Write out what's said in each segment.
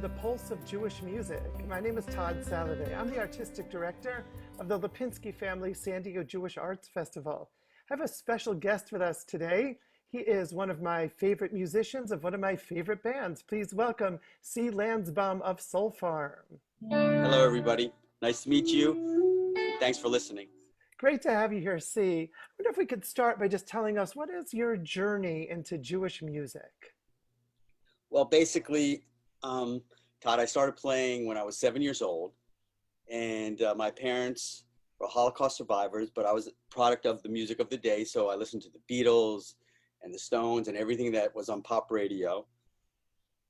the Pulse of Jewish Music. My name is Todd Salovey. I'm the Artistic Director of the Lipinski Family San Diego Jewish Arts Festival. I have a special guest with us today. He is one of my favorite musicians of one of my favorite bands. Please welcome C. Lansbaum of SoulFarm. Hello, everybody. Nice to meet you. Thanks for listening. Great to have you here, C. I wonder if we could start by just telling us, what is your journey into Jewish music? Well, basically, Todd, I started playing when I was 7 years old, and my parents were Holocaust survivors, but I was a product of the music of the day, so I listened to the Beatles and the Stones and everything that was on pop radio,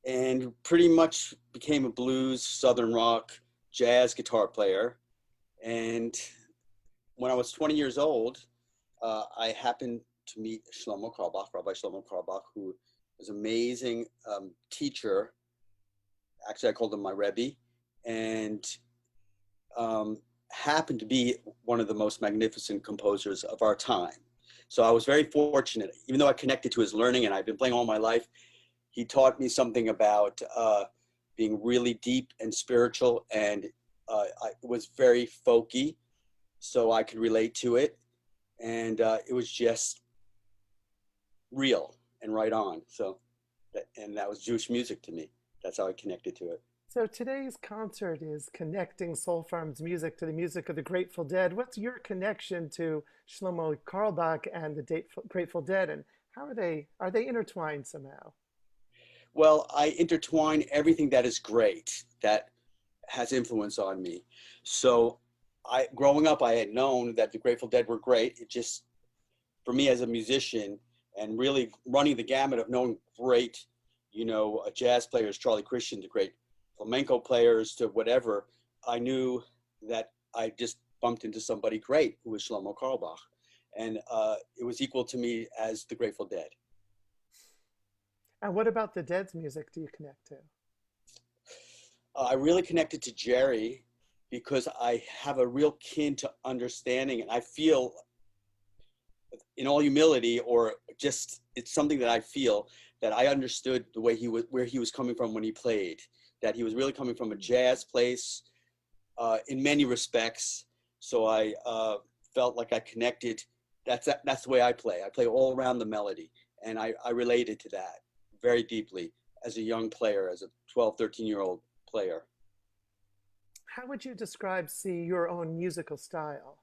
and pretty much became a blues, southern rock, jazz guitar player. And when I was 20 years old, I happened to meet Shlomo Carlebach, Rabbi Shlomo Carlebach, who was an amazing teacher. Actually, I called him my Rebbe, and happened to be one of the most magnificent composers of our time. So I was very fortunate, even though I connected to his learning and I've been playing all my life. He taught me something about being really deep and spiritual, and it was very folky, so I could relate to it. And it was just real and right on. So, that was Jewish music to me. That's how I connected to it. So today's concert is connecting SoulFarm's music to the music of the Grateful Dead. What's your connection to Shlomo Carlebach and the Grateful Dead, and how are they intertwined somehow? Well, I intertwine everything that is great, that has influence on me. So growing up, I had known that the Grateful Dead were great. It just, for me as a musician, and really running the gamut of knowing great, jazz players, Charlie Christian, to great flamenco players, to whatever, I knew that I just bumped into somebody great who was Shlomo Carlebach. And it was equal to me as the Grateful Dead. And what about the Dead's music do you connect to? I really connected to Jerry because I have a real kin to understanding, and I feel, in all humility, or just it's something that I feel, that I understood the way where he was coming from when he played, that he was really coming from a jazz place in many respects. So I felt like I connected. That's the way I play. I play all around the melody, and I related to that very deeply as a young player, as a 12, 13-year-old player. How would you describe, see, your own musical style?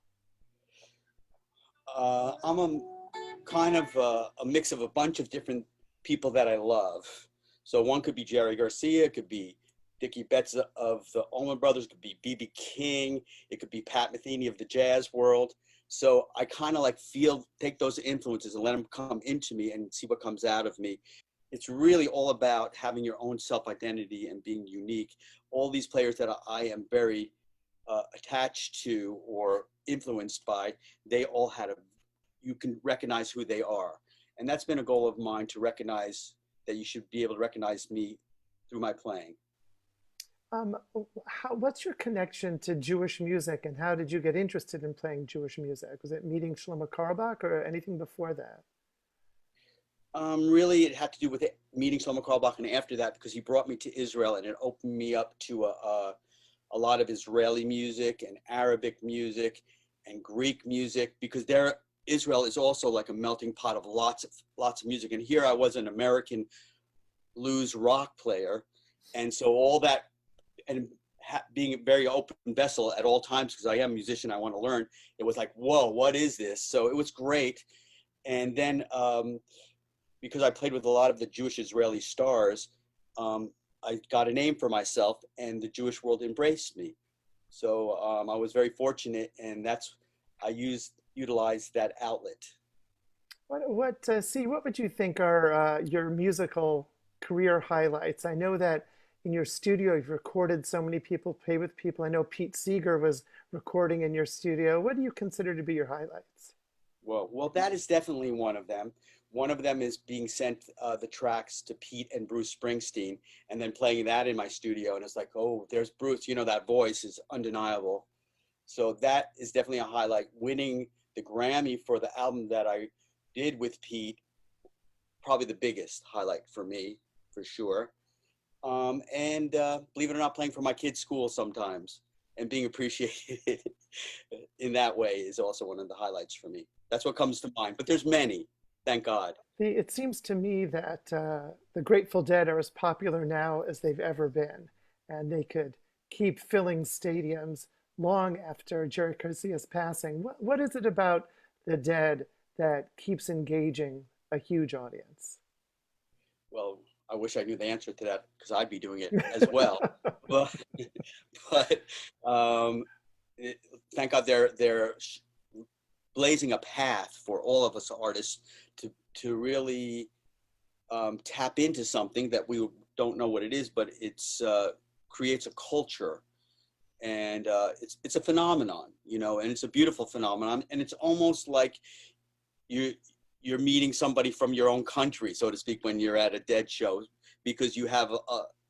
I'm a kind of a mix of a bunch of different people that I love. So one could be Jerry Garcia, it could be Dickie Betts of the Allman Brothers, it could be B.B. King, it could be Pat Metheny of the jazz world. So I kind of like take those influences and let them come into me and see what comes out of me. It's really all about having your own self-identity and being unique. All these players that I am very attached to or influenced by, they all you can recognize who they are. And that's been a goal of mine, to recognize that you should be able to recognize me through my playing. What's your connection to Jewish music, and how did you get interested in playing Jewish music? Was it meeting Shlomo Carlebach or anything before that? Really, it had to do with meeting Shlomo Carlebach, and after that, because he brought me to Israel, and it opened me up to a lot of Israeli music and Arabic music and Greek music, because Israel is also like a melting pot of lots of music. And here I was, an American blues rock player, and so all that, and being a very open vessel at all times, because I am a musician, I want to learn. It was like, whoa, what is this? So it was great. And then because I played with a lot of the Jewish Israeli stars, I got a name for myself, and the Jewish world embraced me. So I was very fortunate, and I utilized that outlet. What would you think are your musical career highlights? I know that in your studio you've recorded so many people, played with people. I know Pete Seeger was recording in your studio. What do you consider to be your highlights? Well, that is definitely one of them. One of them is being sent the tracks to Pete and Bruce Springsteen, and then playing that in my studio. And it's like, oh, there's Bruce, that voice is undeniable. So that is definitely a highlight. Winning the Grammy for the album that I did with Pete, probably the biggest highlight for me, for sure. And believe it or not, playing for my kids' school sometimes and being appreciated in that way is also one of the highlights for me. That's what comes to mind. But there's many, thank God. It seems to me that the Grateful Dead are as popular now as they've ever been, and they could keep filling stadiums long after Jerry Garcia's passing. What is it about the Dead that keeps engaging a huge audience? Well, I wish I knew the answer to that because I'd be doing it as well. But, but um, thank God they're blazing a path for all of us artists to really tap into something that we don't know what it is, but it's creates a culture, and it's a phenomenon, you know, and it's a beautiful phenomenon, and it's almost like you you're meeting somebody from your own country, so to speak, when you're at a Dead show, because you have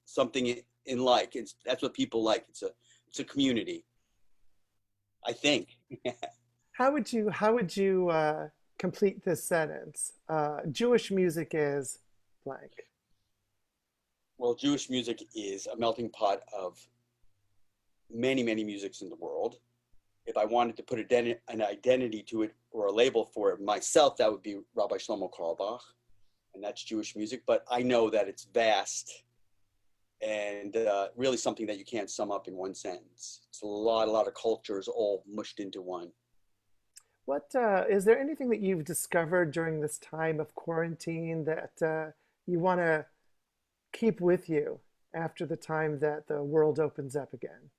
something in like. That's what people like. It's a community, I think. How would you complete this sentence? Jewish music is blank. Well, Jewish music is a melting pot of many, many musics in the world. If I wanted to put an identity to it or a label for it myself, that would be Rabbi Shlomo Carlebach, and that's Jewish music. But I know that it's vast and really something that you can't sum up in one sentence. It's a lot of cultures all mushed into one. What is there anything that you've discovered during this time of quarantine that you want to keep with you after the time that the world opens up again?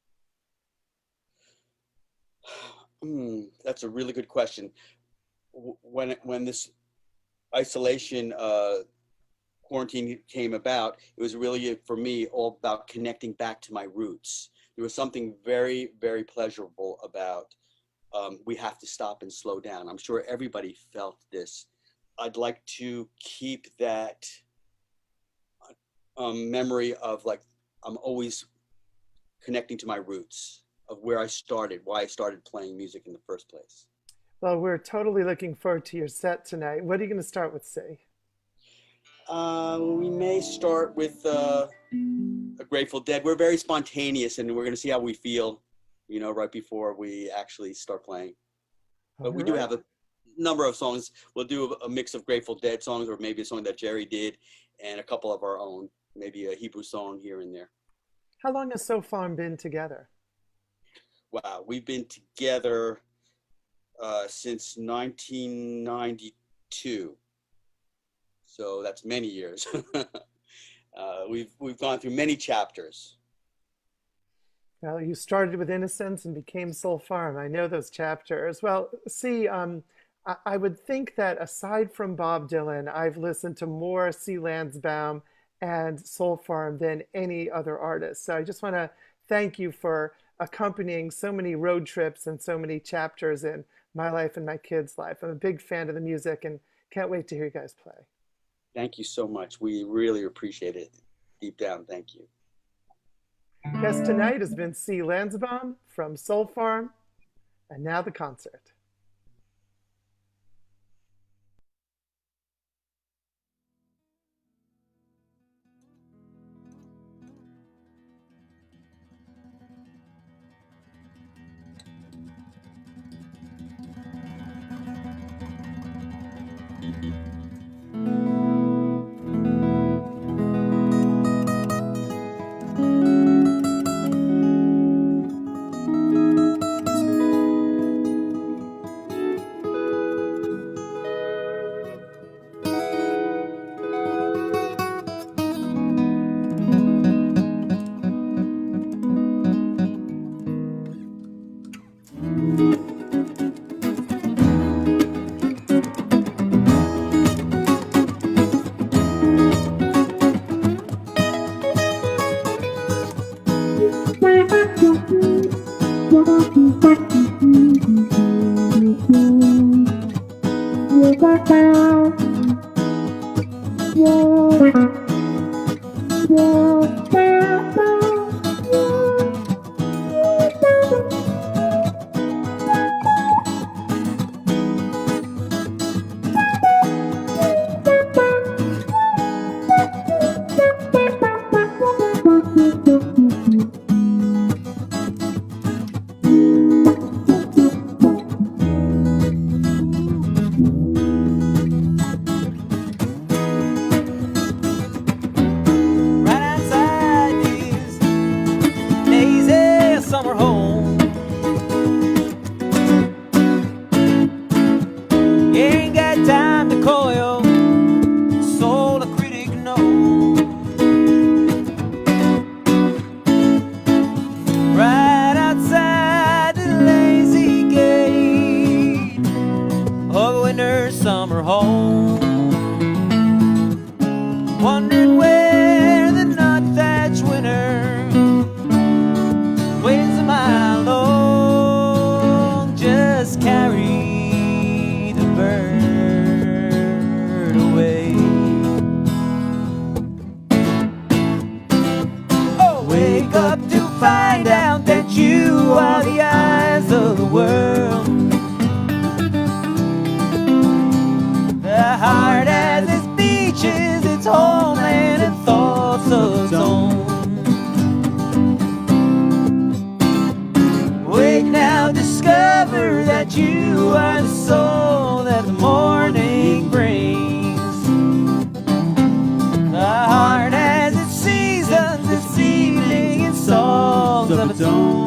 That's a really good question. When this isolation quarantine came about, it was really for me all about connecting back to my roots. There was something very, very pleasurable about we have to stop and slow down. I'm sure everybody felt this. I'd like to keep that memory of, like, I'm always connecting to my roots of where I started, why I started playing music in the first place. Well, we're totally looking forward to your set tonight. What are you going to start with, say? We may start with a Grateful Dead. We're very spontaneous, and we're going to see how we feel, you know, right before we actually start playing. But we do have a number of songs. We'll do a mix of Grateful Dead songs, or maybe a song that Jerry did, and a couple of our own, maybe a Hebrew song here and there. How long has SoulFarm been together? Wow, we've been together since 1992. So that's many years. We've gone through many chapters. Well, you started with Innocence and became SoulFarm. I know those chapters. Well, see, I would think that aside from Bob Dylan, I've listened to more C. Lansbaum and SoulFarm than any other artist. So I just want to thank you for accompanying so many road trips and so many chapters in my life and my kids' life. I'm a big fan of the music and can't wait to hear you guys play. Thank you so much. We really appreciate it. Deep down, thank you. Guest tonight has been C. Lansbaum from SoulFarm, and now the concert. wondering where the nut-thatched winter waves a mile long. Just carry the bird away. Oh, wake up to find out that you are the eyes of the world. The heart has its beaches, its homeland, and thoughts of its own. Wake now, discover that you are the soul that the morning brings. The heart has its seasons, its evening, and songs of its own.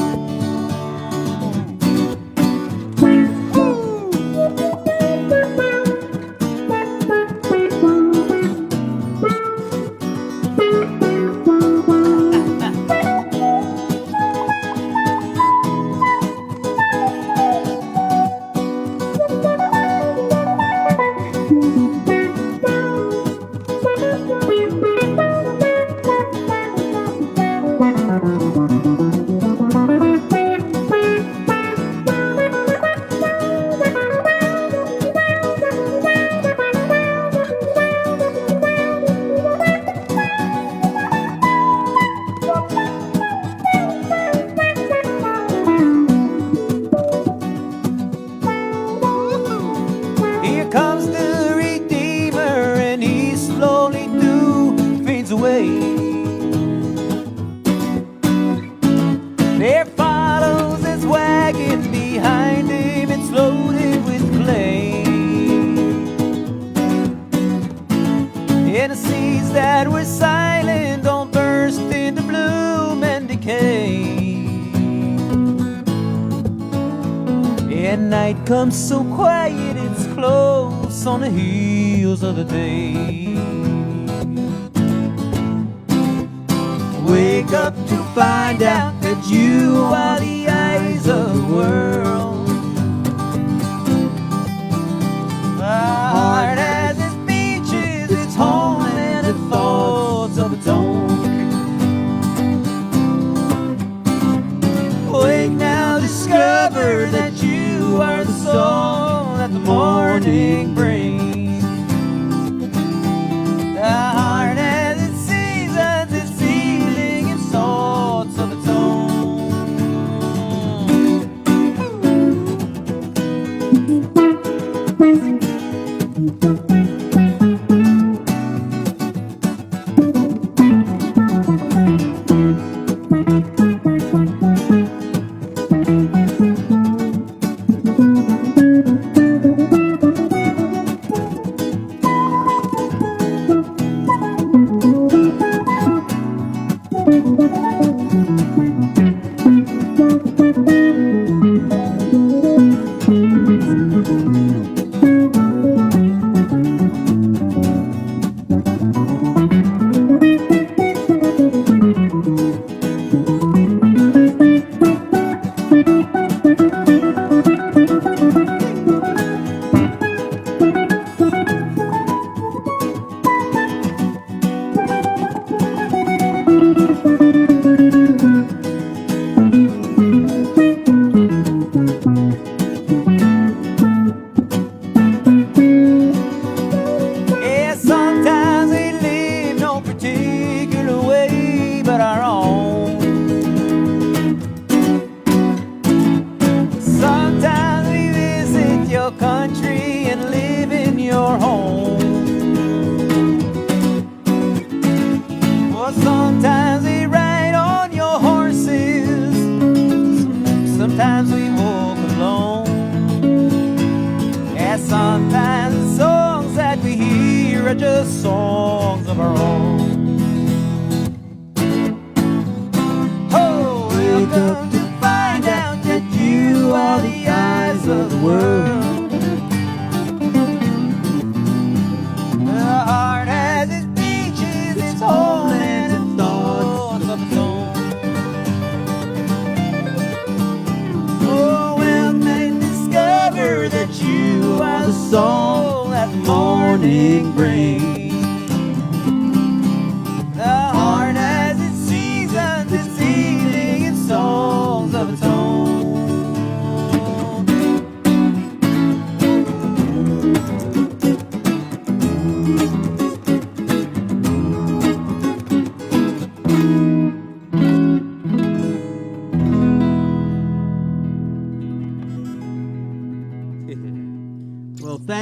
Here comes the Redeemer, and he slowly fades away. There follows his wagon behind him, it's loaded with clay. And the seeds that were silent don't burst into bloom and decay. And night comes so quiet, it's close on the heels of the day. Wake up to find out that you are the eyes of the world. The heart has its beaches, its home, and its thoughts of its own. Wake now, discover that you are the soul that the morning brings. The heart has its seasons, its evening, and thoughts of its own. Yeah, sometimes we live no particular way but our own. Sometimes we visit your country and live in your home. Well, sometimes we ride on your horses, sometimes we walk alone. Yeah, sometimes the songs that we hear are just songs of our own. Oh, welcome to find out that you are the eyes of the world. The heart has its beaches, its home, and its thoughts of its own. Oh, welcome and discover that you are the soul that the morning brings.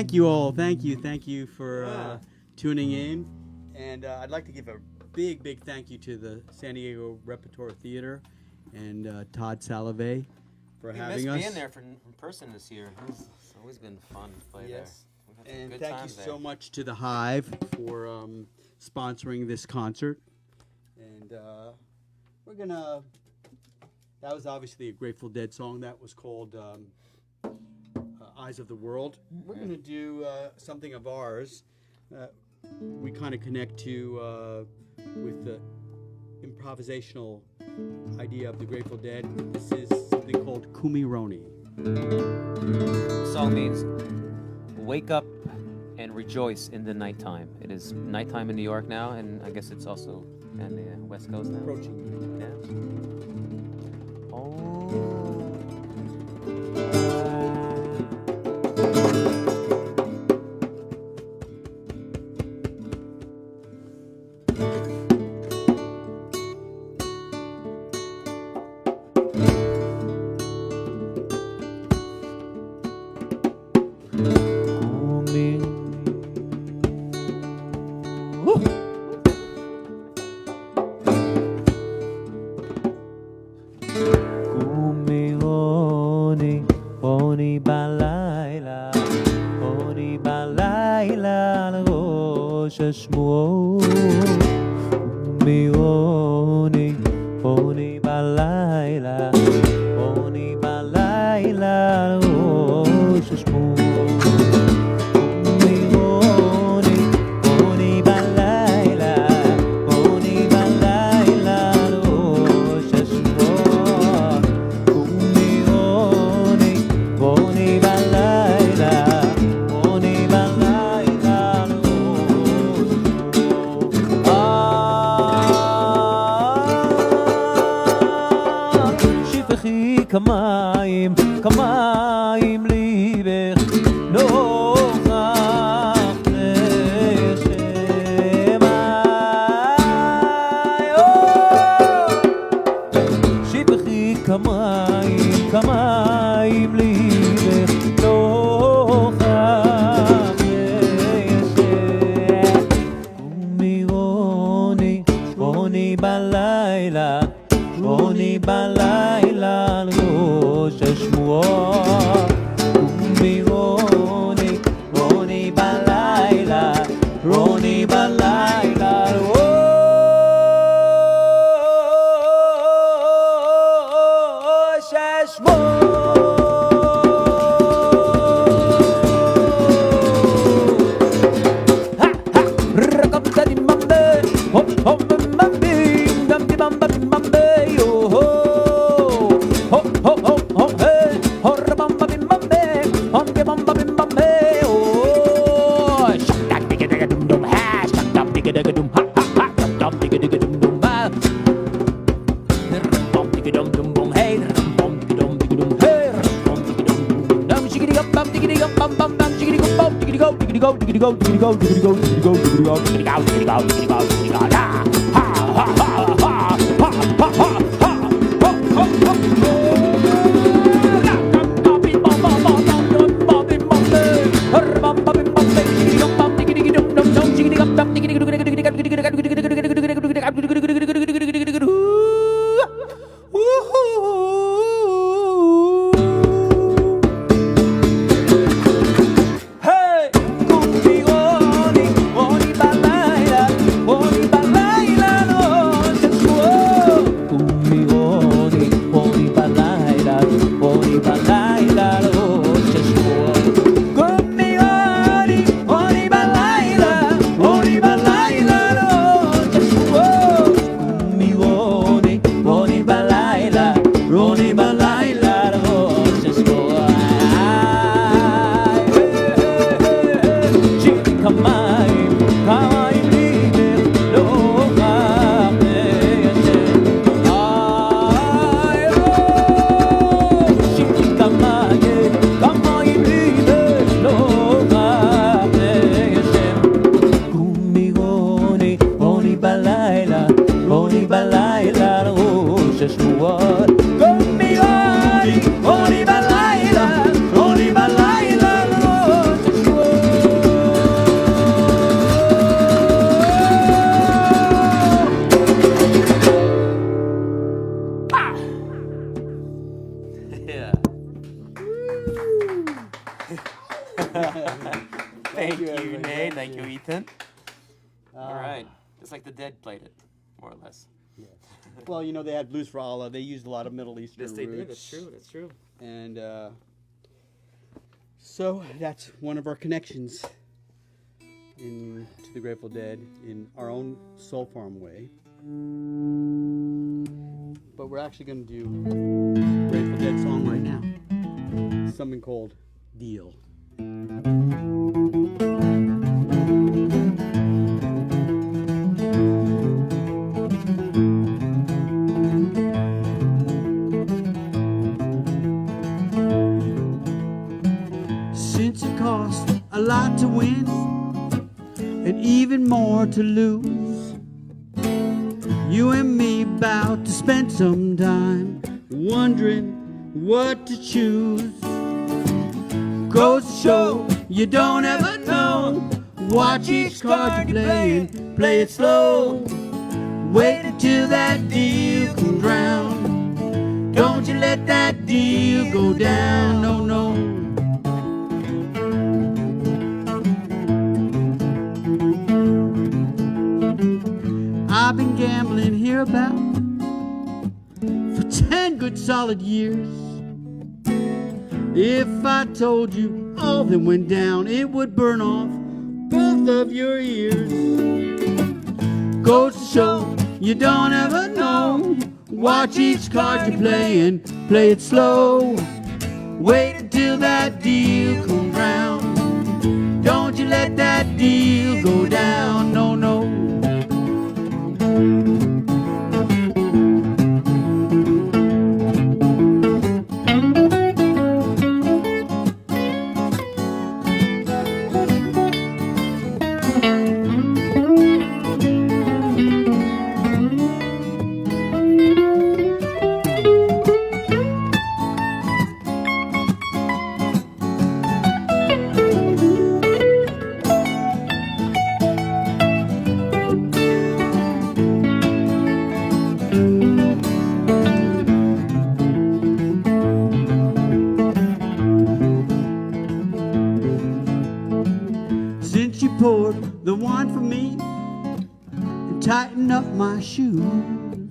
Thank you all. Thank you for tuning in. And I'd like to give a big thank you to the San Diego Repertoire Theater and Todd Salovey for having us. Being there in person this year. It's always been fun to play there. And thank you so much to the Hive for sponsoring this concert. And we're gonna. That was obviously a Grateful Dead song. That was called Eyes of the World. We're gonna do something of ours. We kind of connect to with the improvisational idea of the Grateful Dead. This is something called Kumironi. The song means wake up and rejoice in the nighttime. It is nighttime in New York now, and I guess it's also on the West Coast now. Approaching. Yeah. כמים ליבך נוכח לשמיים שפכי כמים ליבך נוכח לשם קומי רוני בלילה רוני בלילה ראש השמועות קומי רוני בלילה רוני בלילה ראש השמועות רוני בלילה רוני בלילה ראש השמועות It's like the Dead played it, more or less. Well, you know, they had Blues for Allah. They used a lot of Middle Eastern Yes, they roots. did. That's true. That's true. And so that's one of our connections to the Grateful Dead in our own SoulFarm way. But we're actually going to do a Grateful Dead song right now. Something called Deal. Since it costs a lot to win and even more to lose, you and me about to spend some time wondering what to choose. Goes to show you don't ever know. Watch each card you're playing, play it slow. Wait until that deal comes round. Don't you let that deal go down, no, no. I've been gambling here about for 10 good solid years. If I told you all that went down, it would burn off both of your ears. Goes to show you don't ever know. Watch each card you're playing, play it slow. Wait until that deal comes round. Don't you let that deal go down, no, no. Since you poured the wine for me and tightened up my shoes,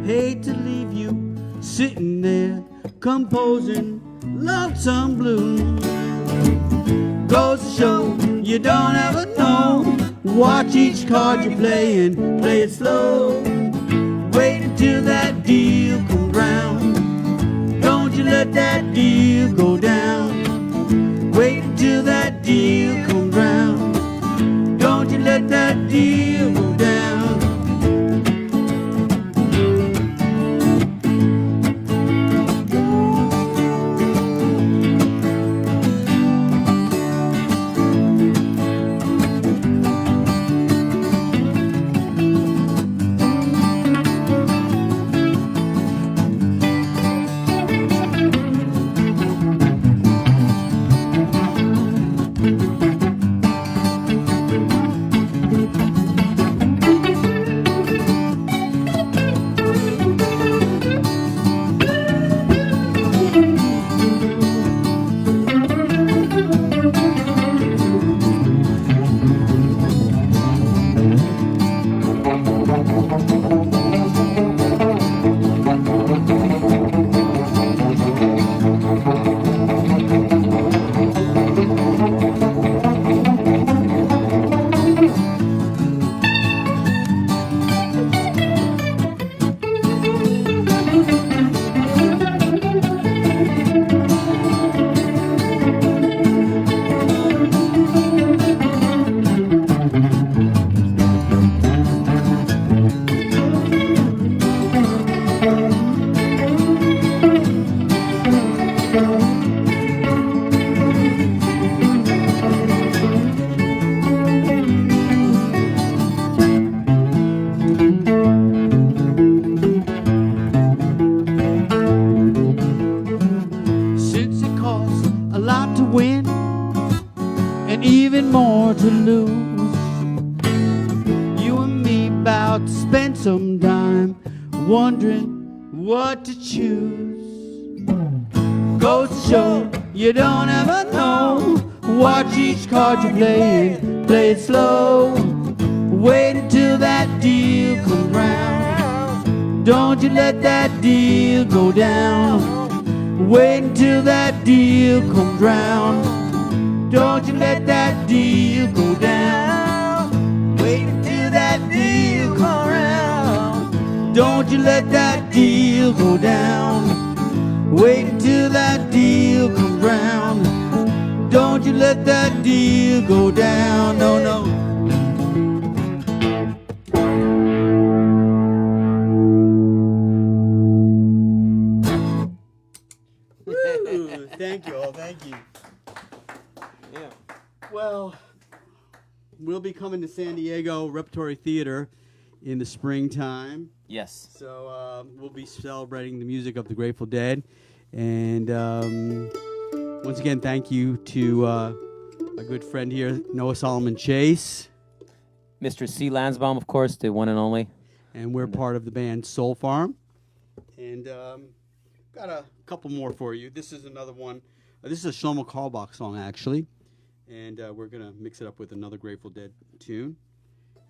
hate to leave you sitting there composing lonesome blues. Goes to show you don't ever know. Watch each card you're playing, play it slow. Wait until that deal comes round. Don't you let that deal go down. Wait until that deal comes round. Don't you let that deal go down. even more to lose. You and me about to spend some time wondering what to choose. Goes to show you don't ever know. Watch each card you're playing, play it slow. Wait Don't you let that deal go down. Wait until that deal comes round. Don't you let that deal go down. Wait until that deal comes round. Don't you let that deal go down. Wait until that deal comes round. Don't you let that deal go down. No, no. Thank you all. Thank you. Yeah. Well, we'll be coming to San Diego Repertory Theater in the springtime. Yes. So we'll be celebrating the music of the Grateful Dead. And once again, thank you to my good friend here, Noah Solomon Chase. Mr. C. Lansbaum, of course, the one and only. And we're part of the band SoulFarm. And got a couple more for you. This is another one. This is a Shlomo Carlebach song, actually. And we're going to mix it up with another Grateful Dead tune.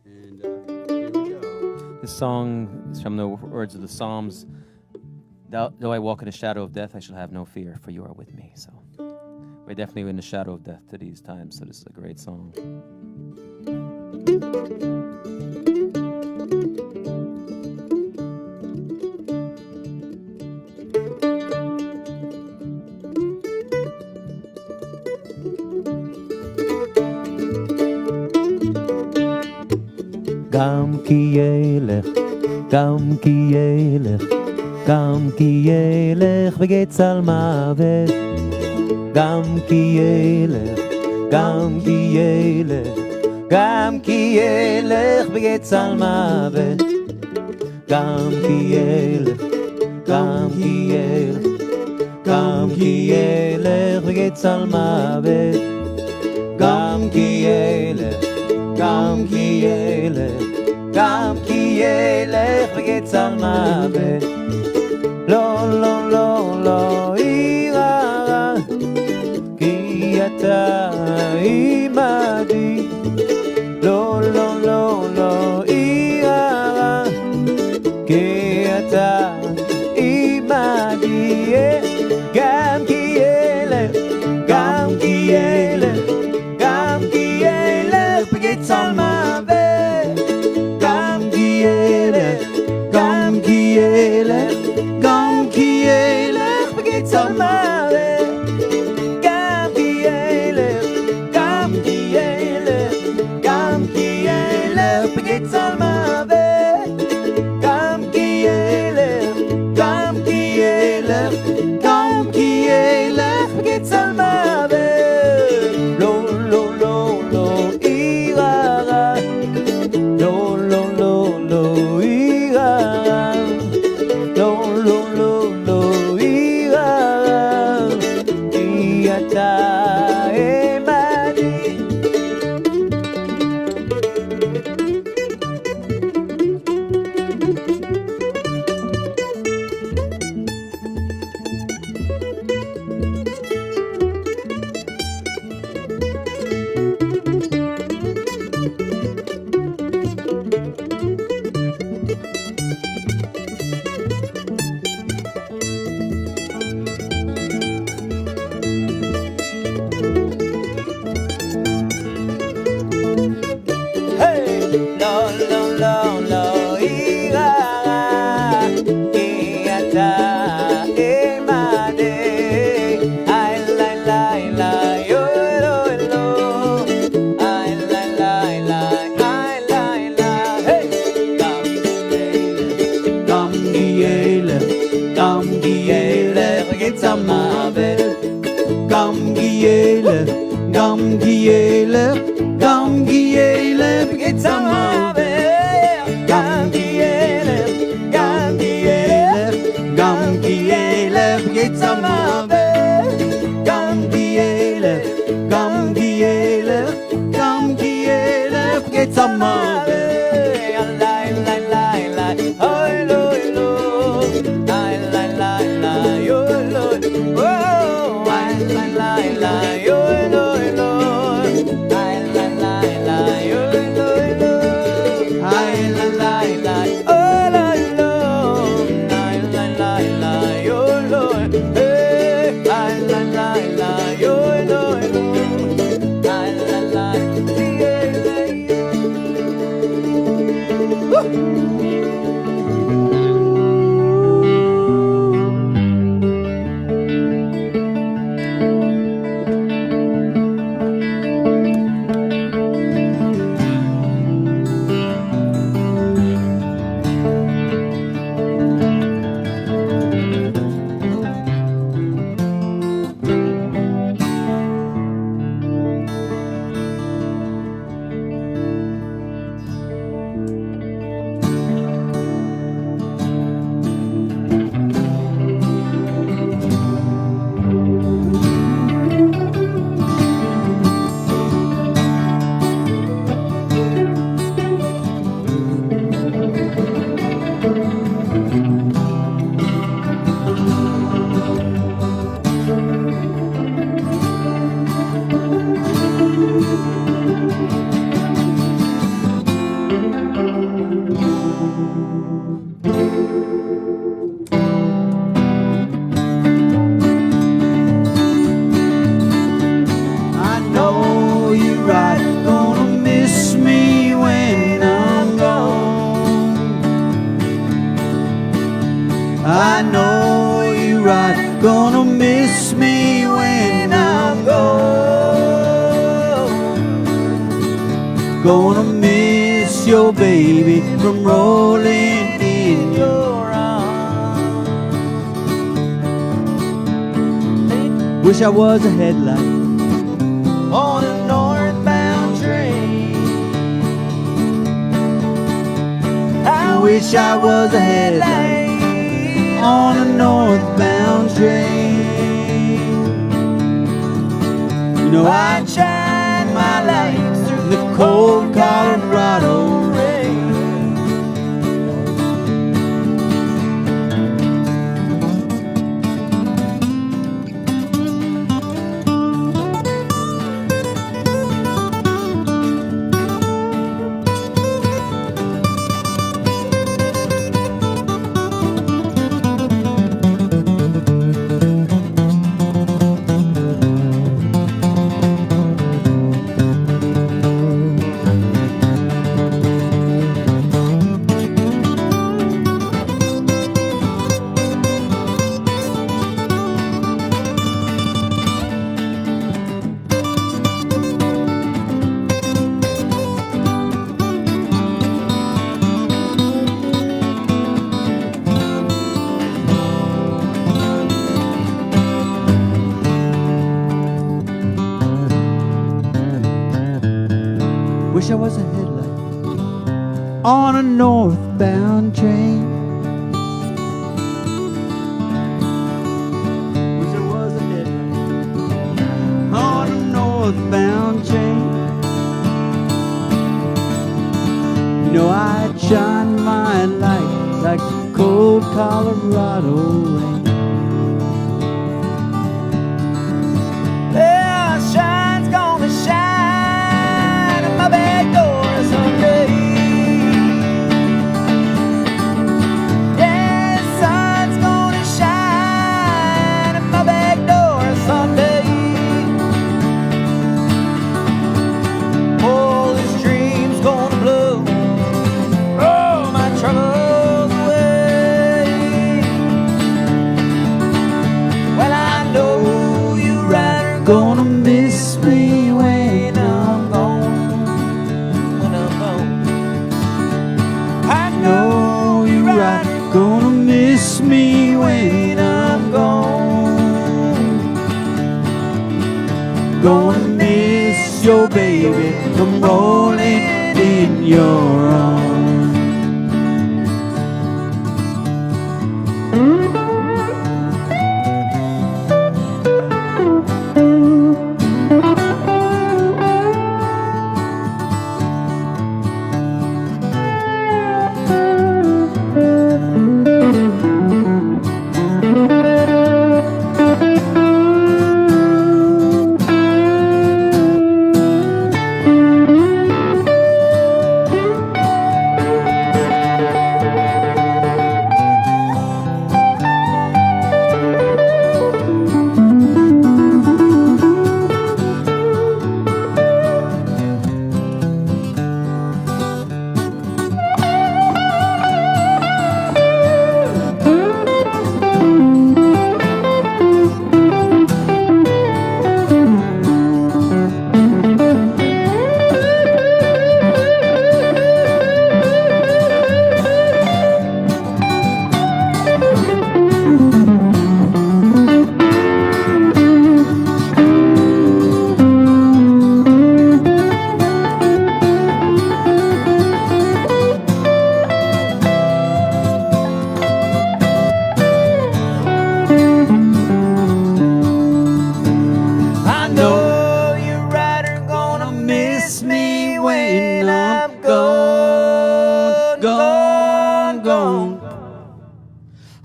And here we go. This song is from the words of the Psalms. Though I walk in the shadow of death, I shall have no fear, for you are with me. So we're definitely in the shadow of death to these times, so this is a great song. גם כי ילך, גם כי ילך, גם כי ילך בגצל מוות. גם כי ילך, גם כי ילך, גם כי ילך בגצל מוות. גם כי ילך, גם כי ילך, גם כי ילך בגצל מוות. גם כי ילך, גם כי ילך, גם כי ילך בגצל מוות. לא, לא, לא, לא יירא, כי אתה עמדי. לא, לא, לא, לא יירא, כי אתה עמדי. גם כי ילך, גם כי ילך, גם כי ילך בגצל מוות. גם כי ילך, גם כי ילך, גם כי ילך בגצל מוות. גם כי ילך, גם כי ילך, גם כי ילך בגצל מוות. גם כי ילך, גם כי ילך, גם כי ילך בגצל מוות. לא, לא, לא, לא יירא, לא, לא, לא, לא יירא, לא, לא, לא, לא יירא, כי אתה עמדי. לא, לא, לא, לא יירא, כי אתה עמדי. איי, לי, לי, לי, יוי, לא, לא. איי, לי, לי, לי, איי, לי, לי. היי! גם כי ילך, גם כי ילך בגצל מוות. גם כי ילך, גם כי ילך, גם כי ילך בגצל מוות. גם כי ילך, גם כי ילך, גם כי ילך בגצל מוות. גם כי ילך, גם כי ילך, גם כי ילך בגצל מוות. לי, לי, לי, לי, אוי, לא, לא. לי, לי, לי, לי, אוי, לא, לא. לי, לי, לי, לי, אוי, לא, לא. לי, לי, לי, לי, אוי, לא, לא. I know you're right, gonna miss me when I'm gone. I know you're right, gonna miss me when I'm gone. Gonna miss your baby from rolling in your arms. Wish I was a headlight on a northbound train. I wish I was a headlight on a northbound train. You know, I'd shine my lights through the cold Colorado rain. Wish I was a headlight on a northbound train. Wish I was a headlight on a northbound train. You know, I'd shine my light like the cold Colorado rain. Yeah, shine's gonna shine at my back door someday. Yeah, sun's gonna shine at my back door someday. Oh, this dream's gonna blow all my troubles away. Well, I know you right are gonna miss me when I'm gone. When I'm gone, I know you're right, gonna miss me when I'm gone. Gonna miss your baby from rolling in your arms.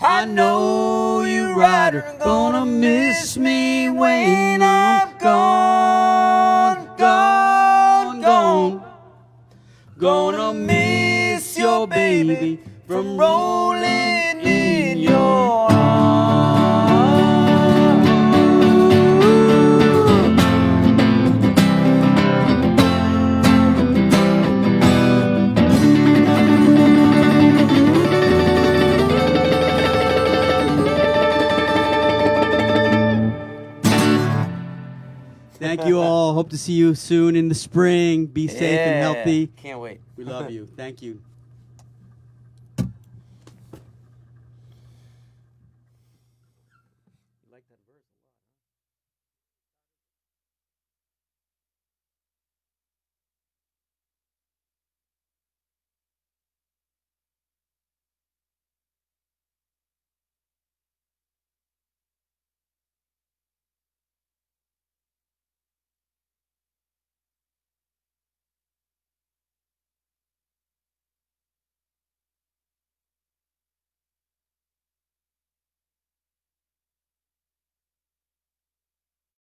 I know you right are gonna miss me when I'm gone, gone, gone. Gonna miss your baby from rolling in your arms. Thank you all. Hope to see you soon in the spring. Be safe and healthy. Can't wait. We love you. Thank you.